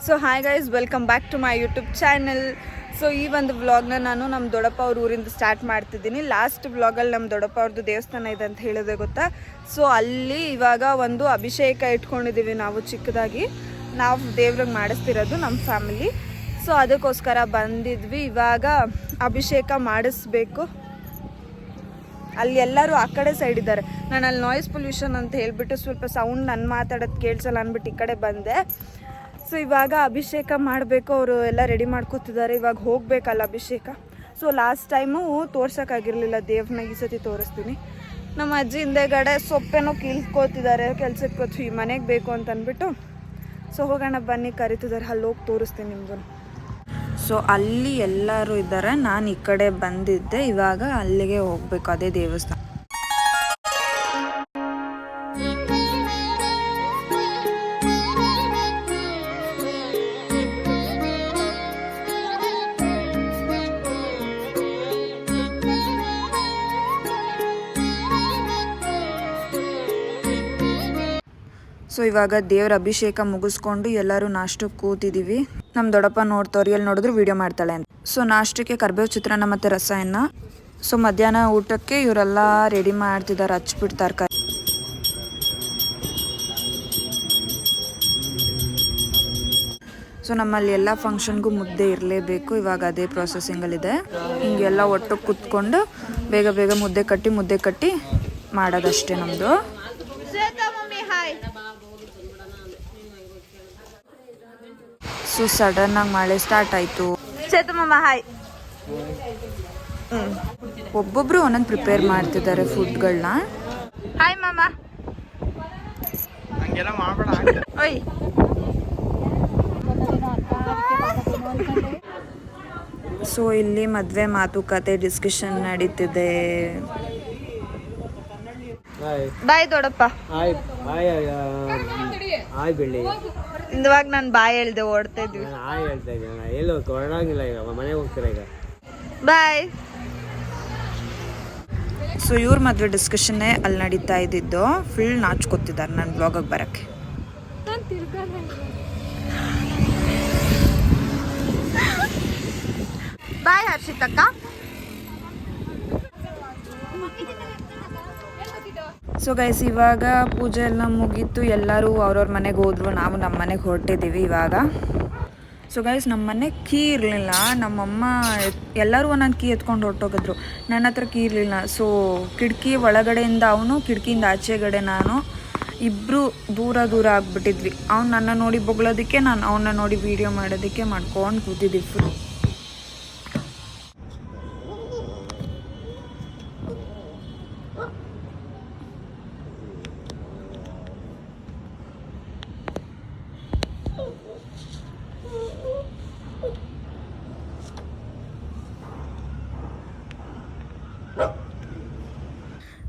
So hi guys, welcome back to my YouTube channel. So ಈ ಒಂದು ವ್ಲಾಗ್ನ ನಾನು ನಮ್ಮ ದೊಡ್ಡಪ್ಪ ಅವ್ರ ಊರಿಂದ ಸ್ಟಾರ್ಟ್ ಮಾಡ್ತಿದ್ದೀನಿ. ಲಾಸ್ಟ್ ವ್ಲಾಗಲ್ಲಿ ನಮ್ಮ ದೊಡ್ಡಪ್ಪ ಅವ್ರದ್ದು ದೇವಸ್ಥಾನ ಇದೆ ಅಂತ ಹೇಳಿದೆ ಗೊತ್ತಾ. ಸೊ ಅಲ್ಲಿ ಇವಾಗ ಒಂದು ಅಭಿಷೇಕ ಇಟ್ಕೊಂಡಿದ್ದೀವಿ ನಾವು ಚಿಕ್ಕದಾಗಿ. ನಾವು ದೇವ್ರಿಗೆ ಮಾಡಿಸ್ತಿರೋದು ನಮ್ಮ ಫ್ಯಾಮಿಲಿ. ಸೊ ಅದಕ್ಕೋಸ್ಕರ ಬಂದಿದ್ವಿ. ಇವಾಗ ಅಭಿಷೇಕ ಮಾಡಿಸ್ಬೇಕು. ಅಲ್ಲಿ ಎಲ್ಲರೂ ಆ ಕಡೆ ಸೈಡ್ ಇದ್ದಾರೆ. ನಾನು ಅಲ್ಲಿ ನಾಯ್ಸ್ ಪೊಲ್ಯೂಷನ್ ಅಂತ ಹೇಳಿಬಿಟ್ಟು ಸ್ವಲ್ಪ ಸೌಂಡ್ ನನ್ನ ಮಾತಾಡೋದು ಕೇಳಿಸಲ್ಲ ಅಂದ್ಬಿಟ್ಟು ಈ ಕಡೆ ಬಂದೆ. ಸೊ ಇವಾಗ ಅಭಿಷೇಕ ಮಾಡಬೇಕು. ಅವರು ಎಲ್ಲ ರೆಡಿ ಮಾಡ್ಕೊತಿದ್ದಾರೆ. ಇವಾಗ ಹೋಗಬೇಕಲ್ಲ ಅಭಿಷೇಕ. ಸೊ ಲಾಸ್ಟ್ ಟೈಮು ತೋರ್ಸೋಕ್ಕಾಗಿರಲಿಲ್ಲ ದೇವ್ರನ್ನ, ಈ ಸತಿ ತೋರಿಸ್ತೀನಿ. ನಮ್ಮ ಅಜ್ಜಿ ಹಿಂದೆಗಡೆ ಸೊಪ್ಪೇನೋ ಕೀಳ್ಕೊತಿದ್ದಾರೆ, ಕೆಲ್ಸಕ್ಕೆ ಹೋದ್ವಿ, ಮನೆಗೆ ಬೇಕು ಅಂತ ಅಂದ್ಬಿಟ್ಟು. ಸೊ ಹೋಗೋಣ ಬನ್ನಿ, ಕರಿತಿದ್ದಾರೆ. ಅಲ್ಲಿ ಹೋಗಿ ತೋರಿಸ್ತೀನಿ ನಿಮಗೂ. ಸೊ ಅಲ್ಲಿ ಎಲ್ಲರೂ ಇದ್ದಾರೆ, ನಾನು ಈ ಕಡೆ ಬಂದಿದ್ದೆ. ಇವಾಗ ಅಲ್ಲಿಗೆ ಹೋಗಬೇಕು, ಅದೇ ದೇವಸ್ಥಾನ. ಸೊ ಇವಾಗ ದೇವ್ರ ಅಭಿಷೇಕ ಮುಗಿಸ್ಕೊಂಡು ಎಲ್ಲರೂ ನಾಷ್ಟಕ್ಕೆ ಕೂತಿದ್ದೀವಿ. ನಮ್ಮ ದೊಡ್ಡಪ್ಪ ನೋಡ್ತವ್ರಿ, ಎಲ್ಲಿ ನೋಡಿದ್ರು ವಿಡಿಯೋ ಮಾಡ್ತಾಳೆ ಅಂತ. ಸೊ ನಾಷ್ಟಕ್ಕೆ ಕರ್ಬೇವು ಚಿತ್ರಾನ್ನ ಮತ್ತು ರಸಾಯನ. ಸೊ ಮಧ್ಯಾಹ್ನ ಊಟಕ್ಕೆ ಇವರೆಲ್ಲ ರೆಡಿ ಮಾಡ್ತಿದ್ದಾರೆ, ಹಚ್ಬಿಟ್ಟು ತರಕಾರಿ. ಸೊ ನಮ್ಮಲ್ಲಿ ಎಲ್ಲ ಫಂಕ್ಷನ್ಗೂ ಮುದ್ದೆ ಇರಲೇಬೇಕು. ಇವಾಗ ಅದೇ ಪ್ರೊಸೆಸಿಂಗಲ್ಲಿದೆ. ಹಿಂಗೆಲ್ಲ ಒಟ್ಟು ಕೂತ್ಕೊಂಡು ಬೇಗ ಬೇಗ ಮುದ್ದೆ ಕಟ್ಟಿ ಮಾಡೋದಷ್ಟೇ ನಮ್ಮದು. ಸೊ ಸಡನ್ನಾಗಿ ಮಳೆ ಸ್ಟಾರ್ಟ್ ಆಯಿತು. ಹಾಯ್. ಒಬ್ಬೊಬ್ರು ಒಂದೊಂದು ಪ್ರಿಪೇರ್ ಮಾಡ್ತಿದ್ದಾರೆ ಫುಡ್ಗಳನ್ನ. ಹಾಯ್ ಮಾಮ. ಓಯ್. ಸೊ ಇಲ್ಲಿ ಮದುವೆ ಮಾತುಕತೆ ಡಿಸ್ಕಷನ್ ನಡೀತಿದೆ. ಬಾಯ್ ದೊಡ್ಡಪ್ಪ. ಇವಾಗ ನಾನು ಬಾಯ್ ಹೇಳ್ದೆ, ಓಡ್ತಾ ಇದ್ವಿ. ಬಾಯ್. ಸೊ ಇವ್ರ ಮದುವೆ ಡಿಸ್ಕಷನ್ನೇ ಅಲ್ಲಿ ನಡೀತಾ ಇದ್ದಿದ್ದು. ಫುಲ್ ನಾಚ್ಕೊತಿದ್ದಾರೆ ನನ್ನ ಬ್ಲಾಗಿಗೆ ಬರೋಕ್ಕೆ. ಬಾಯ್ ಹರ್ಷಿತಕ್ಕ. ಸೊ ಗೈಸ್, ಇವಾಗ ಪೂಜೆ ಎಲ್ಲ ಮುಗೀತು. ಎಲ್ಲರೂ ಅವ್ರವ್ರ ಮನೆಗೆ ಹೋದ್ರು, ನಾವು ನಮ್ಮ ಮನೆಗೆ ಹೊರಟಿದ್ದೀವಿ ಇವಾಗ. ಸೊ ಗೈಸ್, ನಮ್ಮ ಮನೆ ಕೀ ಇರಲಿಲ್ಲ. ನಮ್ಮಮ್ಮ ಎಲ್ಲರೂ ಒಂದೊಂದು ಕೀ ಎತ್ಕೊಂಡು ಹೊರಟೋಗಿದ್ರು. ನನ್ನ ಹತ್ರ ಕೀ ಇರಲಿಲ್ಲ. ಸೊ ಕಿಟಕಿ ಒಳಗಡೆಯಿಂದ ಅವನು, ಕಿಟಕಿಯಿಂದ ಆಚೆಗಡೆ ನಾನು, ಇಬ್ಬರು ದೂರ ಆಗಿಬಿಟ್ಟಿದ್ವಿ. ಅವ್ನು ನನ್ನ ನೋಡಿ ಬೊಗಳೋದಕ್ಕೆ, ನಾನು ಅವನ್ನ ನೋಡಿ ವೀಡಿಯೋ ಮಾಡೋದಕ್ಕೆ ಮಾಡ್ಕೊಂಡು ಕೂತಿದ್ವಿ ಫುಲ್.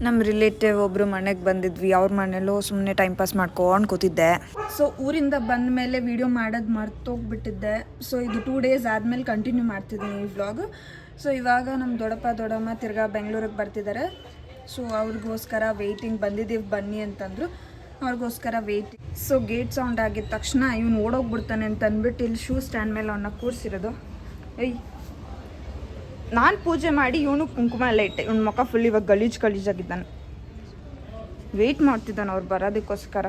ನಮ್ಮ ರಿಲೇಟಿವ್ ಒಬ್ಬರು ಮನೆಗೆ ಬಂದಿದ್ವಿ. ಅವ್ರ ಮನೇಲೂ ಸುಮ್ಮನೆ ಟೈಮ್ ಪಾಸ್ ಮಾಡ್ಕೊಂಡು ಕೂತಿದ್ದೆ. ಸೊ ಊರಿಂದ ಬಂದ ಮೇಲೆ ವೀಡಿಯೋ ಮಾಡೋದು ಮರ್ತೋಗ್ಬಿಟ್ಟಿದ್ದೆ. ಸೊ ಇದು 2 days ಆದಮೇಲೆ ಕಂಟಿನ್ಯೂ ಮಾಡ್ತಿದ್ದೀನಿ ಈ ವ್ಲಾಗ್. ಸೊ ಇವಾಗ ನಮ್ಮ ದೊಡ್ಡಪ್ಪ ದೊಡ್ಡಮ್ಮ ತಿರ್ಗಾ ಬೆಂಗಳೂರಿಗೆ ಬರ್ತಿದ್ದಾರೆ. ಸೊ ಅವ್ರಿಗೋಸ್ಕರ ವೆಯ್ಟಿಂಗ್. ಬಂದಿದ್ದೀವಿ ಬನ್ನಿ ಅಂತಂದರು, ಅವ್ರಿಗೋಸ್ಕರ ವೆಯ್ಟಿಂಗ್. ಸೊ ಗೇಟ್ ಸೌಂಡ್ ಆಗಿದ ತಕ್ಷಣ ಇವ್ನು ಓಡೋಗ್ಬಿಡ್ತಾನೆ ಅಂತ ಅಂದ್ಬಿಟ್ಟು ಇಲ್ಲಿ ಶೂ ಸ್ಟ್ಯಾಂಡ್ ಮೇಲೆ ಅವನ್ನ ಕೂರಿಸಿರೋದು. ನಾನು ಪೂಜೆ ಮಾಡಿ ಇವನು ಕುಂಕುಮ ಎಲ್ಲ ಇಟ್ಟೆ. ಇವ್ನ ಮುಖ ಫುಲ್ ಇವಾಗ ಗಲೀಜಾಗಿದ್ದಾನೆ. ವೆಯ್ಟ್ ಮಾಡ್ತಿದ್ದಾನೆ ಅವ್ರು ಬರೋದಕ್ಕೋಸ್ಕರ.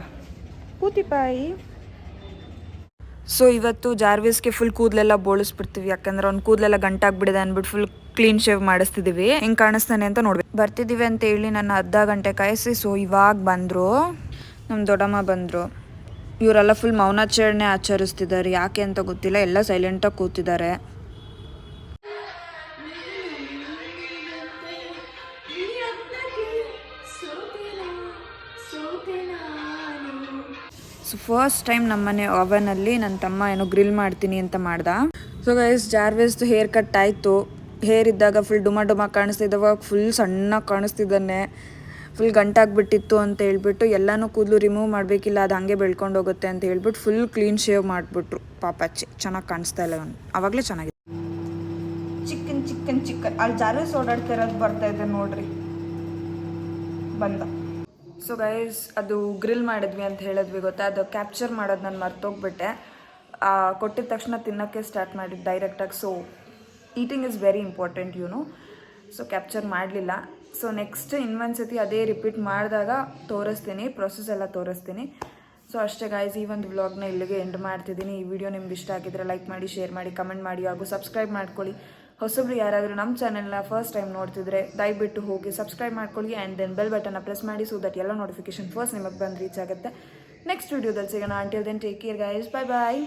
ಕೂತಿಪಾಯಿ. ಸೊ ಇವತ್ತು ಜಾರ್ವಿಸ್ಗೆ ಫುಲ್ ಕೂದಲೆಲ್ಲ ಬೋಳಿಸ್ಬಿಡ್ತೀವಿ. ಯಾಕಂದ್ರೆ ಅವ್ನು ಕೂದಲೆಲ್ಲ ಗಂಟಾಗ್ಬಿಡಿದೆ ಅಂದ್ಬಿಟ್ಟು ಫುಲ್ ಕ್ಲೀನ್ ಶೇವ್ ಮಾಡಿಸ್ತಿದ್ದೀವಿ. ಹೆಂಗೆ ಕಾಣಿಸ್ತಾನೆ ಅಂತ ನೋಡ್ಬೇಕು. ಬರ್ತಿದ್ದೀವಿ ಅಂತ ಹೇಳಿ ನನ್ನ ಅರ್ಧ ಗಂಟೆ ಕಾಯಿಸಿ. ಸೊ ಇವಾಗ ಬಂದರು, ನಮ್ಮ ದೊಡ್ಡಮ್ಮ ಬಂದರು. ಇವರೆಲ್ಲ ಫುಲ್ ಮೌನಾಚರಣೆ ಆಚರಿಸ್ತಿದ್ದಾರೆ. ಯಾಕೆ ಅಂತ ಗೊತ್ತಿಲ್ಲ, ಎಲ್ಲ ಸೈಲೆಂಟಾಗಿ ಕೂತಿದ್ದಾರೆ. ಸೊ ಫಸ್ಟ್ ಟೈಮ್ ನಮ್ಮನೆ ಓವನಲ್ಲಿ ನನ್ನ ತಮ್ಮ ಏನೋ ಗ್ರಿಲ್ ಮಾಡ್ತೀನಿ ಅಂತ ಮಾಡ್ದ. ಸೊ ಗೈಸ್, ಜಾರ್ವಿಸ್ದು ಹೇರ್ ಕಟ್ ಆಯಿತು. ಹೇರ್ ಇದ್ದಾಗ ಫುಲ್ ಡುಮ ಕಾಣಿಸ್ತಿದ್ದವಾಗ ಫುಲ್ ಸಣ್ಣ ಕಾಣಿಸ್ತಿದ್ದಾನೆ. ಫುಲ್ ಗಂಟಾಗ್ಬಿಟ್ಟಿತ್ತು ಅಂತ ಹೇಳ್ಬಿಟ್ಟು ಎಲ್ಲನೂ ಕೂದಲು ರಿಮೂವ್ ಮಾಡಬೇಕಿಲ್ಲ, ಅದು ಹಾಗೆ ಬೆಳ್ಕೊಂಡು ಹೋಗುತ್ತೆ ಅಂತ ಹೇಳ್ಬಿಟ್ಟು ಫುಲ್ ಕ್ಲೀನ್ ಶೇವ್ ಮಾಡಿಬಿಟ್ರು. ಪಾಪಚ್ಚಿ ಚೆನ್ನಾಗಿ ಕಾಣಿಸ್ತಾ ಇಲ್ಲ ಅವನು. ಆವಾಗಲೇ ಚೆನ್ನಾಗಿದೆ. ಚಿಕ್ಕನ್ ಅಲ್ಲಿ ಜಾರ್ವಿಸ್ ಓಡಾಡ್ತಿರೋದು ಬರ್ತಾ ಇದೆ ನೋಡ್ರಿ. ಬಂದ. ಸೊ ಗೈಸ್, ಅದು ಗ್ರಿಲ್ ಮಾಡಿದ್ವಿ ಅಂತ ಹೇಳಿದ್ವಿ ಗೊತ್ತಾ, ಅದು ಕ್ಯಾಪ್ಚರ್ ಮಾಡೋದು ನಾನು ಮರ್ತೋಗ್ಬಿಟ್ಟೆ. ಕೊಟ್ಟಿದ ತಕ್ಷಣ ತಿನ್ನೋಕ್ಕೆ ಸ್ಟಾರ್ಟ್ ಮಾಡಿದ್ದು ಡೈರೆಕ್ಟಾಗಿ. So eating is very important so capture ಮಾಡಲಿಲ್ಲ. ಸೊ ನೆಕ್ಸ್ಟ್ ಇನ್ನೊಂದು ಸತಿ ಅದೇ ರಿಪೀಟ್ ಮಾಡಿದಾಗ ತೋರಿಸ್ತೀನಿ, ಪ್ರೊಸೆಸ್ ಎಲ್ಲ ತೋರಿಸ್ತೀನಿ. ಸೊ ಅಷ್ಟೇ ಗಾಯ್ಸ್, ಈ ಒಂದು ವ್ಲಾಗ್ನ ಇಲ್ಲಿಗೆ ಎಂಡ್ ಮಾಡ್ತಿದ್ದೀನಿ. ಈ ವಿಡಿಯೋ ನಿಮ್ಗೆ ಇಷ್ಟ ಆಗಿದ್ರೆ ಲೈಕ್ ಮಾಡಿ, ಶೇರ್ ಮಾಡಿ, ಕಮೆಂಟ್ ಮಾಡಿ ಹಾಗೂ ಸಬ್ಸ್ಕ್ರೈಬ್ ಮಾಡ್ಕೊಳ್ಳಿ. ಹೊಸಬ್ರು ಯಾರಾದರೂ ನಮ್ಮ ಚಾನೆಲ್ನ ಫಸ್ಟ್ ಟೈಮ್ ನೋಡ್ತಿದ್ರೆ ದಯವಿಟ್ಟು ಹೋಗಿ ಸಬ್ಸ್ಕ್ರೈಬ್ ಮಾಡ್ಕೊಳ್ಳಿ ಆ್ಯಂಡ್ ದೆನ್ ಬೆಲ್ ಬಟನ್ನ ಪ್ರೆಸ್ ಮಾಡಿ, ಸೊ ದಟ್ ಎಲ್ಲ ನೋಟಿಫಿಕೇಶನ್ ಫಸ್ಟ್ ನಿಮಗೆ ಬಂದು ರೀಚ್ ಆಗುತ್ತೆ. ನೆಕ್ಸ್ಟ್ ವಿಡಿಯೋದಲ್ಲಿ ಸಿಗೋಣ. Until then take care guys, bye ಬಾಯ್.